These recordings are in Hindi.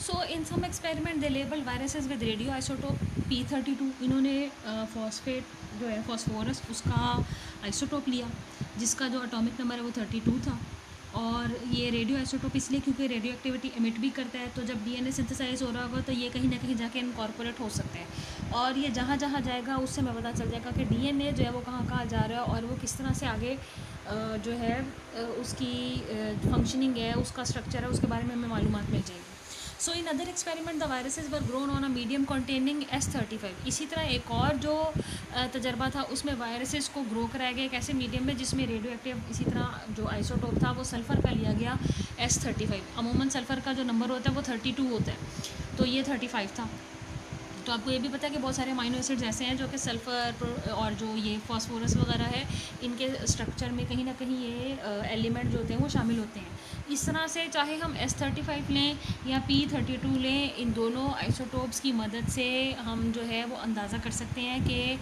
So in some experiment they label viruses with radio isotope P32। इन्होंने फॉस्फेट जो है फॉस्फोरस उसका आइसोटोप लिया जिसका जो एटॉमिक नंबर है वो 32 था। और ये रेडियो आइसोटोप इसलिए क्योंकि रेडियो एक्टिविटी एमिट भी करता है, तो जब डीएनए सिंथेसाइज हो रहा होगा तो ये कहीं ना कहीं जाके इनकॉर्पोरेट हो सकते हैं, और ये जहाँ जहाँ जाएगा उससे हमें पता चल जाएगा कि डीएनए जो है वो कहाँ कहाँ जा रहा है और वो किस तरह से आगे जो है उसकी फंक्शनिंग है, उसका स्ट्रक्चर है, उसके बारे में हमें मालूमात मिल जाएगी। So in other experiment the viruses were grown on a medium containing S35। इसी तरह एक और जो तजर्बा था उसमें वायरसेस को ग्रो कराया गया एक ऐसे मीडियम में जिसमें रेडियो एक्टिव इसी तरह जो आइसोटोप था वो सल्फ़र का लिया गया S35। अमूमन सल्फ़र का जो नंबर होता है वो 32 होता है, तो ये 35 था। तो आपको ये भी पता है कि बहुत सारे अमाइनो एसिड्स ऐसे हैं जो कि सल्फ़र और जो ये फॉस्फोरस वगैरह है इनके स्ट्रक्चर में कहीं ना कहीं ये एलिमेंट जो होते हैं वो शामिल होते हैं। इस तरह से चाहे हम S35 लें या P32 लें, इन दोनों आइसोटोप्स की मदद से हम जो है वो अंदाज़ा कर सकते हैं कि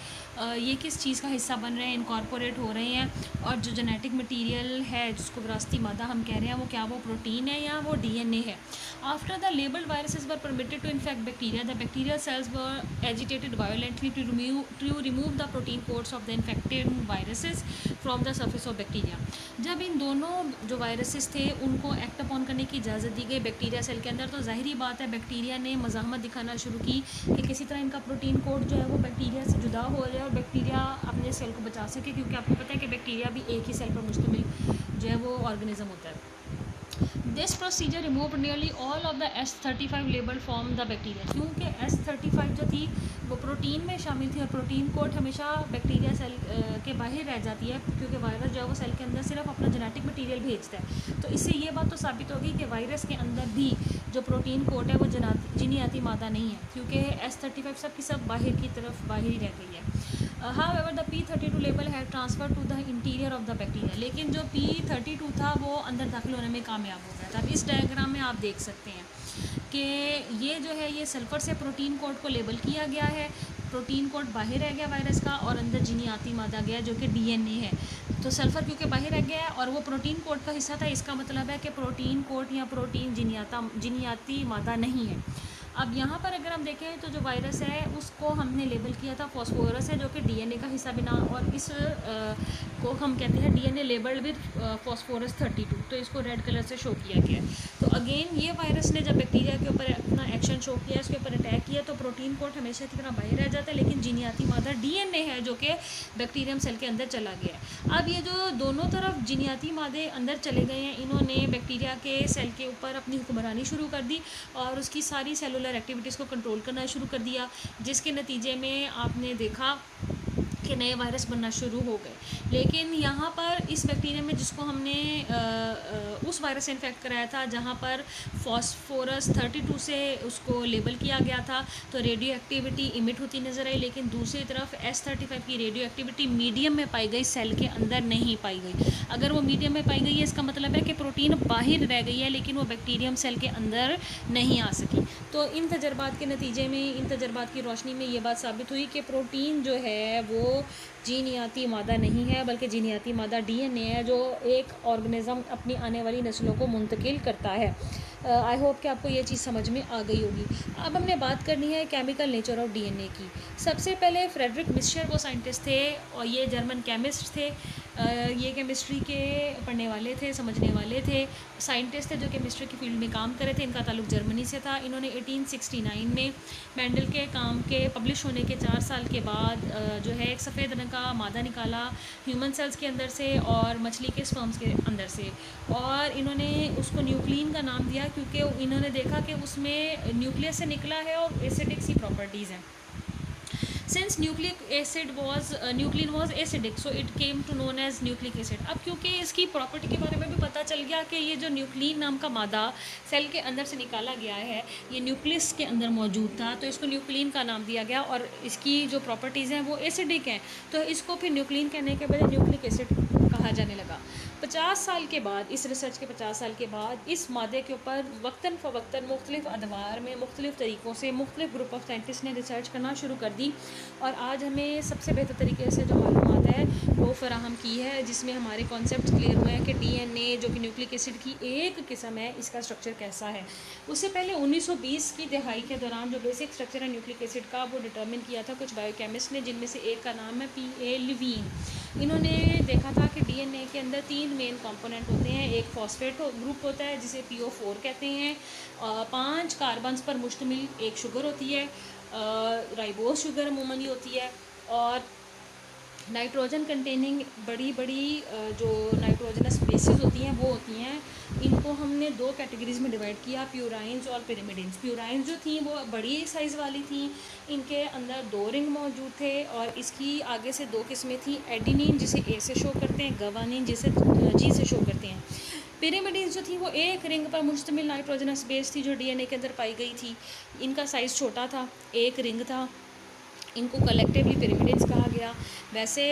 ये किस चीज़ का हिस्सा बन रहे हैं, इनकॉर्पोरेट हो रहे हैं, और जो जेनेटिक मटीरियल है जिसको विरासती मादा हम कह रहे हैं वो क्या वो प्रोटीन है या वो DNA है। After the labelled viruses were permitted to infect bacteria, the bacterial cells were agitated violently to remove the protein codes of the infected viruses from the surface of bacteria। जब इन दोनों जो वायरसेस थे उनको एक्ट अपॉन करने की इजाज़त दी गई बैक्टीरिया सेल के अंदर, तो ज़ाहिरी बात है बैक्टीरिया ने मज़ाहमत दिखाना शुरू की कि किसी तरह इनका प्रोटीन कोड जो है वो बैक्टीरिया से जुदा हो जाए और बैक्टीरिया अपने सेल को बचा सके, क्योंकि आपको पता है कि बैक्टीरिया भी एक ही सेल पर मुश्तमिल जो है वो ऑर्गेनिज्म होता है। This procedure remove nearly all of the S35 label form the bacteria, क्योंकि S35 जो थी वो प्रोटीन में शामिल थी और प्रोटीन कोड हमेशा बैक्टीरिया सेल के बाहर रह जाती है, क्योंकि वायरस जो है वो सेल के अंदर सिर्फ अपना जेनेटिक मटीरियल भेजता है। तो इससे ये बात तो साबित होगी कि वायरस के अंदर भी जो प्रोटीन कोड है वो जीनियाती मादा नहीं है, क्योंकि S35 सब की सब बाहर की तरफ बाहर ही रह गई है। However, the P32 लेबल है transfer to the interior of the bacteria, लेकिन जो P32 था वो अंदर दाखिल होने में कामयाब हो गया था। अब इस डायग्राम में आप देख सकते हैं कि ये जो है ये सल्फ़र से प्रोटीन कोड को लेबल किया गया है, प्रोटीन कोड बाहर रह गया वायरस का और अंदर जीनियाती मादा गया जो कि DNA है। तो सल्फ़र क्योंकि बाहर रह गया है और वो प्रोटीन कोड का हिस्सा था, इसका मतलब है कि प्रोटीन कोड या प्रोटीन जीनियाती मादा नहीं है। अब यहाँ पर अगर हम देखें तो जो वायरस है उसको हमने लेबल किया था फॉस्फोरस है, जो कि DNA का हिस्सा बिना, और इस को हम कहते हैं DNA लेबल्ड विद फॉस्फोरस 32, तो इसको रेड कलर से शो किया गया है। तो अगेन ये वायरस ने जब बैक्टीरिया के ऊपर अपना एक्शन शो किया, इसके ऊपर अटैक किया, तो प्रोटीन कोड हमेशा की तरह बाहर रह जाता है, लेकिन जीनियाती मादा DNA है जो कि बैक्टीरियम सेल के अंदर चला गया है। अब ये जो दोनों तरफ जीनियाती मादे अंदर चले गए हैं, इन्होंने बैक्टीरिया के सेल के ऊपर अपनी हुक्मरानी शुरू कर दी और उसकी सारी सेलुलर एक्टिविटीज़ को कंट्रोल करना शुरू कर दिया, जिसके नतीजे में आपने देखा कि नए वायरस बनना शुरू हो गए। लेकिन यहाँ पर इस बैक्टीरिया में जिसको हमने उस वायरस से इन्फेक्ट कराया था जहाँ पर फॉस्फोरस 32 से उसको लेबल किया गया था, तो रेडियो एक्टिविटी इमिट होती नज़र आई, लेकिन दूसरी तरफ S35 की रेडियो एक्टिविटी मीडियम में पाई गई, सेल के अंदर नहीं पाई गई। अगर वो मीडियम में पाई गई है इसका मतलब है कि प्रोटीन बाहर रह गई है, लेकिन वो बैक्टीरियम सेल के अंदर नहीं आ सकी। तो इन तजर्बात के नतीजे में, इन तजर्बात की रोशनी में ये बात साबित हुई कि प्रोटीन जो है वो जीनियाती मादा नहीं है, बल्कि जीनियाती मादा DNA है जो एक ऑर्गेनिज़म अपनी आने वाली नस्लों को मुंतकिल करता है। आई होप कि आपको ये चीज़ समझ में आ गई होगी। अब हमने बात करनी है केमिकल नेचर ऑफ DNA की। सबसे पहले फ्रेडरिक मिस्चर वो साइंटिस्ट थे और ये जर्मन केमिस्ट थे। ये केमिस्ट्री के पढ़ने वाले थे, समझने वाले थे, साइंटिस्ट थे जो केमिस्ट्री की फील्ड में काम कर रहे थे। इनका ताल्लुक जर्मनी से था। इन्होंने 1869 में मेंडल के काम के पब्लिश होने के 4 साल के बाद जो है एक सफ़ेद रंग का मादा निकाला ह्यूमन सेल्स के अंदर से और मछली के स्पर्म्स के अंदर से, और इन्होंने उसको न्यूक्लिन का नाम दिया क्योंकि इन्होंने देखा कि उसमें न्यूक्लियस से निकला है और एसिडिक सी प्रॉपर्टीज़ हैं। Since nuclein was acidic, so it came to known as nucleic acid. अब क्योंकि इसकी प्रॉपर्टी के बारे में भी पता चल गया कि ये जो न्यूक्लिन नाम का मादा सेल के अंदर से निकाला गया है ये न्यूक्लियस के अंदर मौजूद था, तो इसको न्यूक्लिन का नाम दिया गया और इसकी जो प्रॉपर्टीज़ हैं वो एसिडिक हैं, तो इसको फिर न्यूक्लिन कहने के बजाय न्यूक्लिक एसिड कहा जाने लगा। 50 साल के बाद, इस रिसर्च के 50 साल के बाद इस मादे के ऊपर वक्तन फ़वक्तन मुख्तलिफ़ अदवार में मुख्तलिफ़ तरीक़ों से मुख्तलिफ़ ग्रुप ऑफ साइंटिस्ट ने रिसर्च करना शुरू कर दी, और आज हमें सबसे बेहतर तरीके से जो मालूमात है वो फ़राहम की है, जिसमें हमारे कॉन्सेप्ट क्लियर हुए हैं कि DNA जो कि न्यूक्लिक एसिड की एक किस्म है, इसका स्ट्रक्चर कैसा है। उससे पहले 1920 की दहाई के दौरान जो बेसिक स्ट्रक्चर है न्यूक्लिक एसिड का वो डिटर्मिन किया था कुछ बायोकेमिस्ट ने, जिनमें से एक का नाम है P.A. लिवीन। इन्होंने देखा था कि DNA के अंदर 3 मेन कंपोनेंट होते हैं। एक फॉस्फेट ग्रुप होता है जिसे PO4 कहते हैं, 5 कार्बन्स पर मुश्तमिल एक शुगर होती है, राइबोज शुगर अमूमन होती है, और नाइट्रोजन कंटेनिंग बड़ी बड़ी जो नाइट्रोजनस बेसिस होती हैं वो होती हैं। इनको हमने 2 कैटेगरीज में डिवाइड किया, प्यूराइंस और पिरामिडिन्स। प्यूराइंस जो थी वो बड़ी साइज़ वाली थी, इनके अंदर 2 रिंग मौजूद थे, और इसकी आगे से 2 किस्में थी, एडिनिन जिसे ए से शो करते हैं, गवानिन जिसे जी से शो करते हैं। पिरामिडिन्स जो थी वो एक रिंग पर मुश्तमिल नाइट्रोजनस बेस थी जो DNA के अंदर पाई गई थी। इनका साइज़ छोटा था, एक रिंग था, इनको कलेक्टिवली पिरामिडिन्स कहा गया। वैसे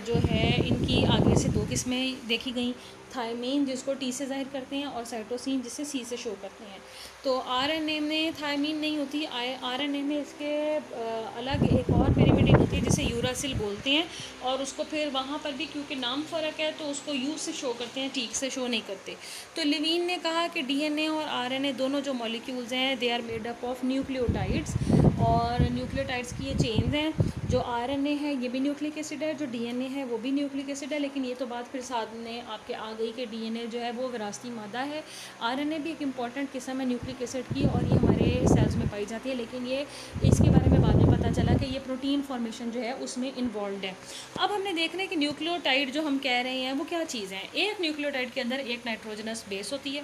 जो है इनकी आगे से 2 किस्में देखी गई, थायमीन जिसको T से ज़ाहिर करते हैं और साइटोसिन जिसे C से शो करते हैं। तो RNA में थायमीन नहीं होती, RNA में इसके अलग एक और पिरामिडिन होती है जिसे यूरासिल बोलते हैं, और उसको फिर वहाँ पर भी क्योंकि नाम फ़र्क है तो उसको U से शो करते हैं, T से शो नहीं करते। तो लिवीन ने कहा कि DNA और RNA दोनों जो मॉलिक्यूल्स हैं they are made up of nucleotides, और न्यूक्लियोटाइड्स की ये चेन्स हैं। जो RNA है ये भी न्यूक्लिक एसिड है, जो DNA है वो भी न्यूक्लिक एसिड है, लेकिन ये तो बात फिर सामने आपके आ गई कि DNA जो है वो विरासती मादा है। RNA भी एक इम्पॉर्टेंट किस्म है न्यूक्लिक एसिड की, और ये हमारे सेल्स में पाई जाती है, लेकिन ये इसके बारे में बाद में पता चला कि ये प्रोटीन फॉर्मेशन जो है उसमें इन्वॉल्व है। अब हमने देखना है कि न्यूक्लियोटाइड जो हम कह रहे हैं वो क्या चीज़ है। एक न्यूक्लियोटाइड के अंदर एक नाइट्रोजनस बेस होती है,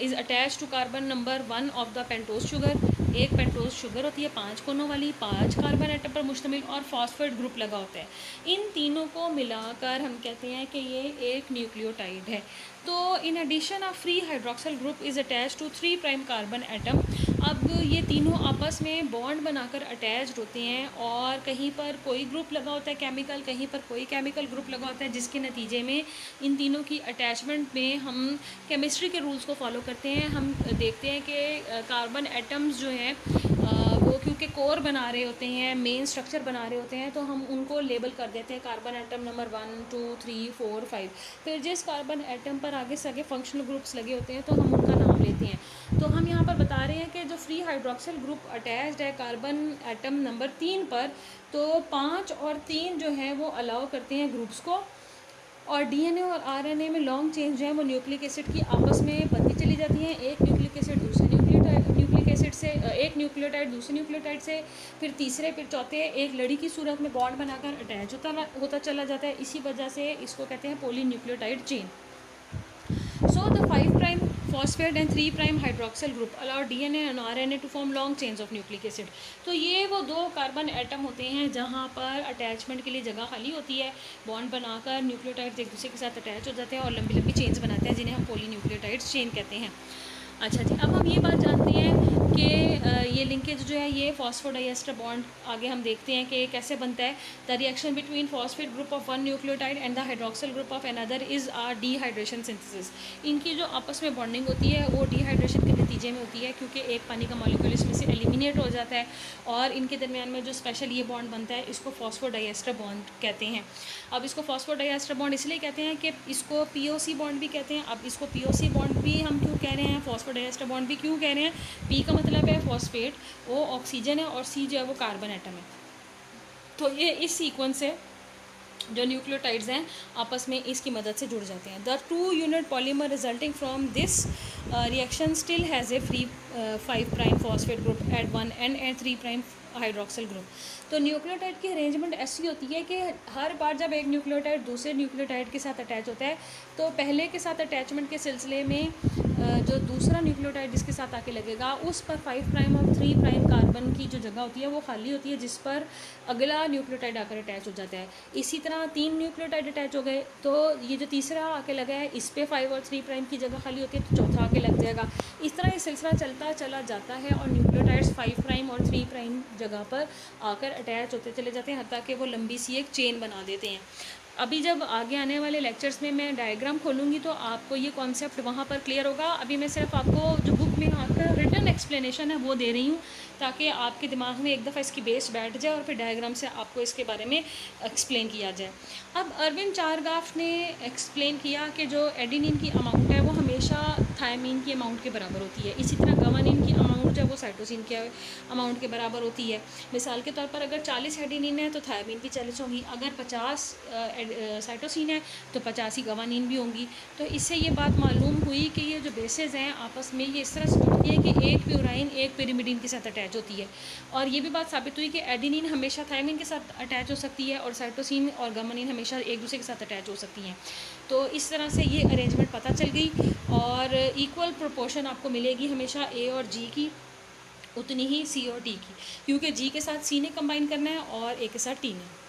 is attached to carbon number 1 of the pentose sugar. एक पेंटोज शुगर होती है 5 कोनों वाली, 5 कार्बन एटम पर मुश्तमिल, और फॉस्फेट ग्रुप लगा होता है। इन तीनों को मिलाकर हम कहते हैं कि ये एक न्यूक्लियोटाइड है। तो in addition a free hydroxyl group is attached to 3 prime carbon atom. अब ये तीनों आपस में बॉन्ड बनाकर अटैच्ड होते हैं, और कहीं पर कोई ग्रुप लगा होता है केमिकल, कहीं पर कोई केमिकल ग्रुप लगा होता है, जिसके नतीजे में इन तीनों की अटैचमेंट में हम केमिस्ट्री के रूल्स को फॉलो करते हैं। हम देखते हैं कि कार्बन एटम्स जो हैं वो क्योंकि कोर बना रहे होते हैं, मेन स्ट्रक्चर बना रहे होते हैं, तो हम उनको लेबल कर देते हैं कार्बन एटम नंबर 1 2 3 4 5। फिर जिस कार्बन एटम पर आगे से आगे फंक्शनल ग्रुप्स लगे होते हैं तो हम उनका नाम लेते हैं। तो हम यहाँ पर बता रहे हैं कि जो फ्री हाइड्रोक्सिल ग्रुप अटैच्ड है कार्बन एटम नंबर 3 पर, तो 5 और 3 जो है वो अलाउ करते हैं ग्रुप्स को, और DNA और RNA में लॉन्ग चेंज जो है वो न्यूक्लिक एसिड की आपस में बनती चली जाती हैं। एक न्यूक्लिक एसिड दूसरे न्यूक्लिक एसिड से, एक न्यूक्लियोटाइड दूसरे न्यूक्लियोटाइड से, फिर तीसरे, फिर चौथे, एक लड़ी की सूरत में बॉन्ड बनाकर अटैच होता चला जाता है। इसी वजह से इसको कहते हैं poly nucleotide chain. So the 5 prime phosphate and 3 prime hydroxyl group allow DNA and RNA to form long chains of nucleic acid। तो ये वो 2 कार्बन एटम होते हैं जहाँ पर अटैचमेंट के लिए जगह खाली होती है, बॉन्ड बनाकर न्यूक्लियोटाइड्स एक दूसरे के साथ अटैच हो जाते हैं और लंबी लंबी चेन्स बनाते हैं, जिन्हें हम पॉली न्यूक्लियोटाइड्स चेन कहते हैं। अच्छा जी, अब हम ये बात जानते हैं कि ये लिंकेज जो है ये फॉस्फोडाइएस्टर बॉन्ड आगे हम देखते हैं कि कैसे बनता है। The reaction between phosphate group of 1 nucleotide and the hydroxyl group of another is a dehydration synthesis. इनकी जो आपस में बॉन्डिंग होती है वो डिहाइड्रेशन के नतीजे में होती है, क्योंकि एक पानी का मॉलिक्यूल इसमें से एलिमिनेट हो जाता है, और इनके दरमियान में जो स्पेशल ये बॉन्ड बनता है इसको फॉस्फोडाइएस्टर बॉन्ड कहते हैं। अब इसको फॉस्फोडाइएस्टर बॉन्ड इसलिए कहते हैं कि इसको POC बॉन्ड भी कहते हैं। अब इसको POC बॉन्ड भी हम क्यों कह रहे हैं, फॉस्फोडाइएस्टर बॉन्ड भी क्यों कह रहे हैं? P का मतलब है फॉस्फेट, वो ऑक्सीजन है, और C जो है वो कार्बन एटम है। तो ये इस सीक्वेंस से जो न्यूक्लियोटाइड्स हैं आपस में इसकी मदद से जुड़ जाते हैं। The 2 unit polymer resulting from this reaction still has a free 5 prime phosphate group at 1 and 3 prime hydroxyl group. तो न्यूक्लियोटाइड की अरेंजमेंट ऐसी होती है कि हर बार जब एक न्यूक्लियोटाइड दूसरे न्यूक्लियोटाइड के साथ अटैच होता है, तो पहले के साथ अटैचमेंट के सिलसिले में जो दूसरा न्यूक्लियोटाइड जिसके साथ आके लगेगा उस पर 5 प्राइम और 3 प्राइम कार्बन की जो जगह होती है वो खाली होती है, जिस पर अगला न्यूक्लियोटाइड आकर अटैच हो जाता है। इसी तरह 3 न्यूक्लियोटाइड अटैच हो गए तो ये जो तीसरा आके लगा है इस पर 5 और 3 प्राइम की जगह खाली होती है, तो चौथा आके लग जाएगा। इस तरह ये सिलसिला चलता चला जाता है और न्यूक्लियोटाइड्स 5 प्राइम और 3 प्राइम जगह पर आकर अटैच होते चले जाते हैं, हत्ता कि वो लंबी सी एक चेन बना देते हैं। अभी जब आगे आने वाले लेक्चर्स में मैं डायग्राम खोलूँगी तो आपको ये कॉन्सेप्ट वहाँ पर क्लियर होगा। अभी मैं सिर्फ आपको जो बुक में आपका रिटन एक्सप्लेनेशन है वो दे रही हूँ, ताकि आपके दिमाग में एक दफ़ा इसकी बेस बैठ जाए और फिर डायग्राम से आपको इसके बारे में एक्सप्लेन किया जाए। अब अरविंद चारगाफ ने एक्सप्लेन किया कि जो एडेनिन की अमाउंट है वो हमेशा थायमीन की अमाउंट के बराबर होती है। इसी तरह गवानिन की अमाउंट जो है वो साइटोसिन के अमाउंट के बराबर होती है। मिसाल के तौर पर अगर 40 एडेनिन है तो थायमीन भी 40 होगी, अगर 50 साइटोसिन है तो 50 ही गवानिन भी होंगी। तो इससे ये बात मालूम हुई कि ये जो बेसेस हैं आपस में ये इस तरह से जुड़ती है कि एक प्यूराइन एक पिरिमिडिन के साथ अटैच होती है। और ये भी बात साबित हुई कि एडेनिन हमेशा थायमीन के साथ अटैच हो सकती है और साइटोसिन और गवानिन हमेशा एक दूसरे के साथ अटैच हो सकती हैं। तो इस तरह से ये अरेंजमेंट पता चल गई और इक्वल प्रोपोर्शन आपको मिलेगी हमेशा ए और जी की, उतनी ही सी और टी की, क्योंकि जी के साथ सी ने कंबाइन करना है और ए के साथ टी ने।